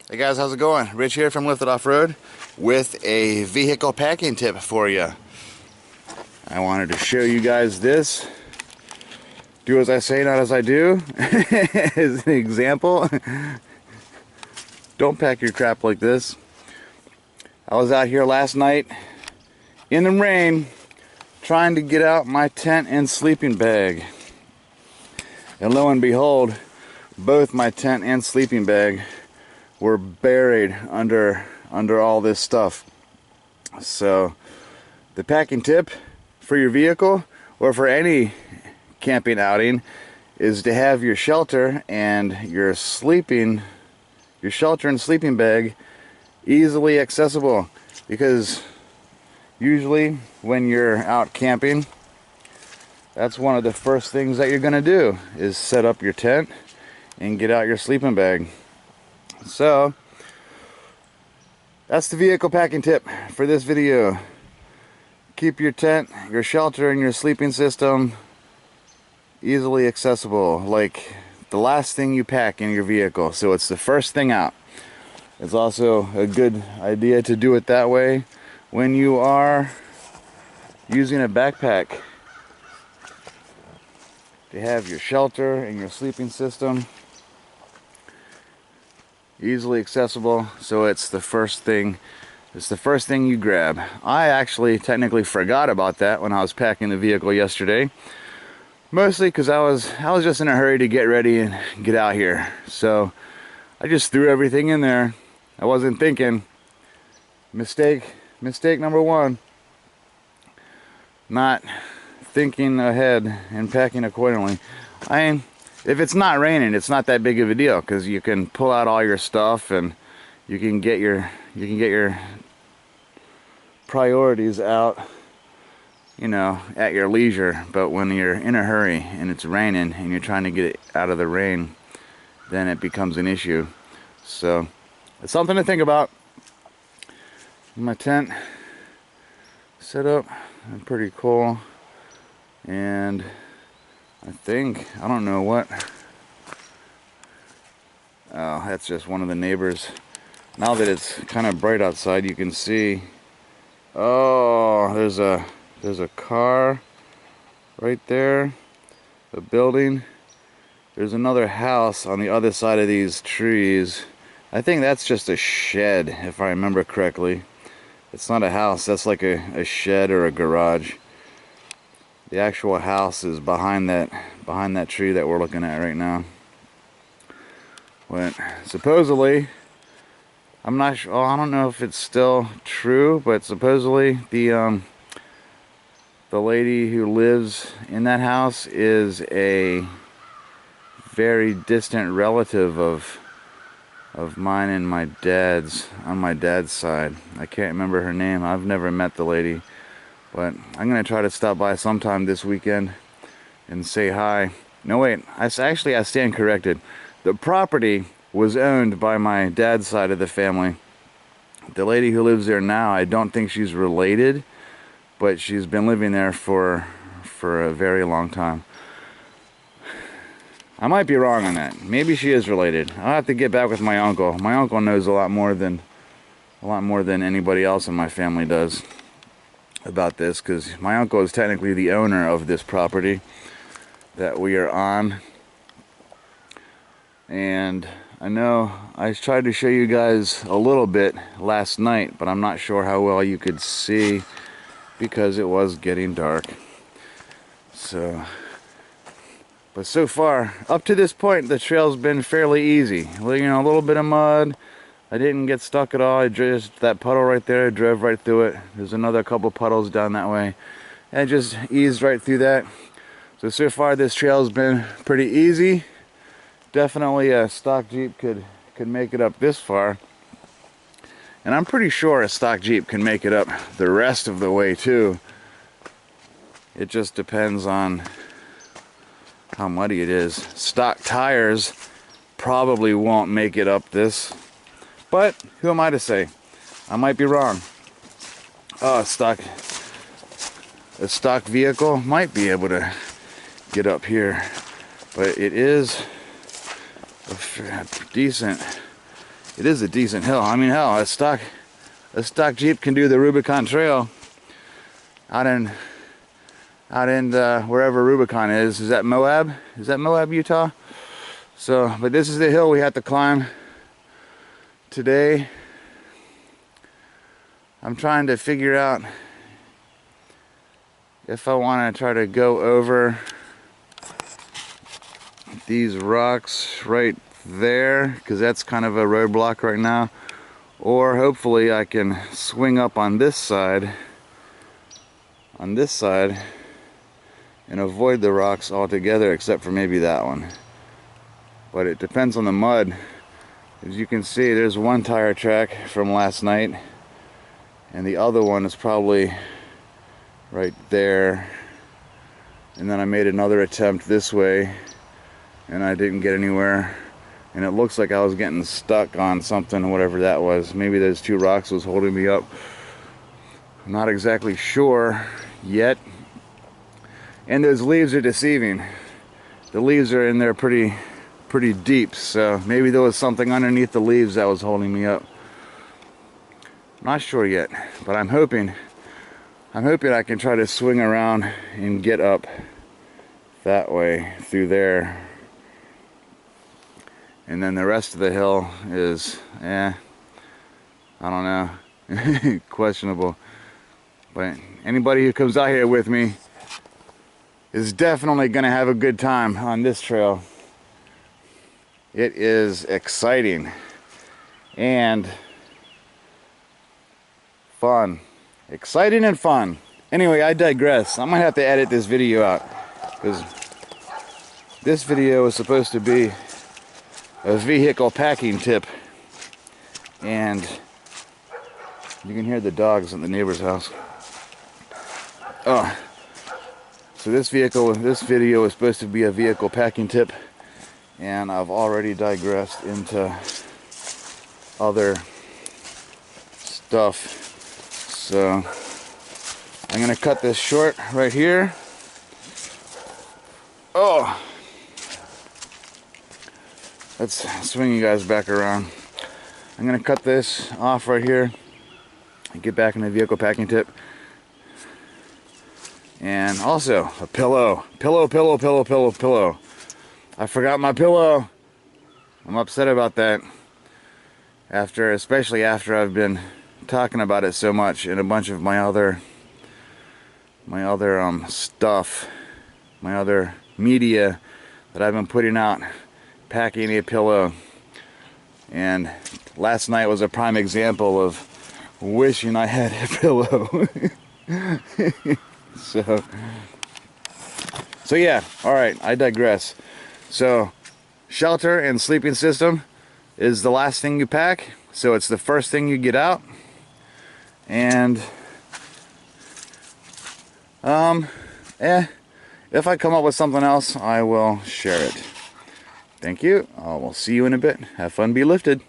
Hey guys, how's it going? Rich here from Lifted Off-Road with a vehicle packing tip for you. I wanted to show you guys this. Do as I say, not as I do. As an example. Don't pack your crap like this. I was out here last night in the rain trying to get out my tent and sleeping bag. And lo and behold, both my tent and sleeping bag were buried under all this stuff. So the packing tip for your vehicle or for any camping outing is to have your shelter and your shelter and sleeping bag easily accessible, because usually when you're out camping, that's one of the first things that you're going to do is set up your tent and get out your sleeping bag. So that's the vehicle packing tip for this video. Keep your tent, your shelter, and your sleeping system easily accessible, like the last thing you pack in your vehicle, so it's the first thing out. It's also a good idea to do it that way when you are using a backpack, to have your shelter and your sleeping system easily accessible, so it's the first thing you grab. I actually technically forgot about that when I was packing the vehicle yesterday, mostly because I was just in a hurry to get ready and get out here, so I just threw everything in there. I wasn't thinking. Mistake number one, not thinking ahead and packing accordingly. If it's not raining, it's not that big of a deal, because you can pull out all your stuff and you can get your priorities out, you know, at your leisure. But when you're in a hurry and it's raining and you're trying to get it out of the rain, then it becomes an issue. So it's something to think about. My tent set up, pretty cool, and I don't know what. Oh, that's just one of the neighbors. Now that it's kind of bright outside, you can see. Oh, there's a car right there. A building. There's another house on the other side of these trees. I think that's just a shed, if I remember correctly. It's not a house. That's like a shed or a garage. The actual house is behind that tree that we're looking at right now. But supposedly, I'm not sure. I don't know if it's still true, but supposedly the lady who lives in that house is a very distant relative of mine and my dad's, on my dad's side. I can't remember her name. I've never met the lady. But I'm going to try to stop by sometime this weekend and say hi. No, wait. I stand corrected. The property was owned by my dad's side of the family. The lady who lives there now, I don't think she's related, but she's been living there for a very long time. I might be wrong on that. Maybe she is related. I'll have to get back with my uncle. My uncle knows a lot more than anybody else in my family does about this, because my uncle is technically the owner of this property that we are on. And I know I tried to show you guys a little bit last night, but I'm not sure how well you could see because it was getting dark. So, but so far up to this point, the trail's been fairly easy. Well, you know, a little bit of mud. I didn't get stuck at all. I just, that puddle right there, I drove right through it. There's another couple puddles down that way. And I just eased right through that. So far this trail's been pretty easy. Definitely a stock Jeep could make it up this far. And I'm pretty sure a stock Jeep can make it up the rest of the way too. It just depends on how muddy it is. Stock tires probably won't make it up this. But who am I to say? I might be wrong. Oh, a stock vehicle might be able to get up here, but it is a decent it is a decent hill. I mean, hell, a stock Jeep can do the Rubicon Trail out in wherever Rubicon is. Is that Moab? Is that Moab, Utah? So, but this is the hill we have to climb today. I'm trying to figure out if I want to try to go over these rocks right there, because that's kind of a roadblock right now, or hopefully I can swing up on this side and avoid the rocks altogether, except for maybe that one. But it depends on the mud. As you can see, there's one tire track from last night, and the other one is probably right there. And then I made another attempt this way, and I didn't get anywhere. And it looks like I was getting stuck on something, whatever that was. Maybe those two rocks was holding me up. I'm not exactly sure yet. And those leaves are deceiving. The leaves are in there pretty deep, so maybe there was something underneath the leaves that was holding me up. Not sure yet, but I'm hoping I can try to swing around and get up that way through there. And then the rest of the hill is, I don't know, questionable. But anybody who comes out here with me is definitely going to have a good time on this trail. It is exciting and fun. Exciting and fun. Anyway, I digress. I'm going to have to edit this video out, because this video is supposed to be a vehicle packing tip. And you can hear the dogs in the neighbor's house. Oh. So this video is supposed to be a vehicle packing tip, and I've already digressed into other stuff. So I'm gonna cut this short right here. Oh, let's swing you guys back around. I'm gonna cut this off right here and get back in the vehicle packing tip. And also a pillow. I forgot my pillow. I'm upset about that. Especially after I've been talking about it so much in a bunch of my other stuff, my other media that I've been putting out, packing a pillow. And last night was a prime example of wishing I had a pillow. So yeah, alright, I digress. So, shelter and sleeping system is the last thing you pack, so it's the first thing you get out. And if I come up with something else, I will share it. Thank you. I will see you in a bit. Have fun, be lifted.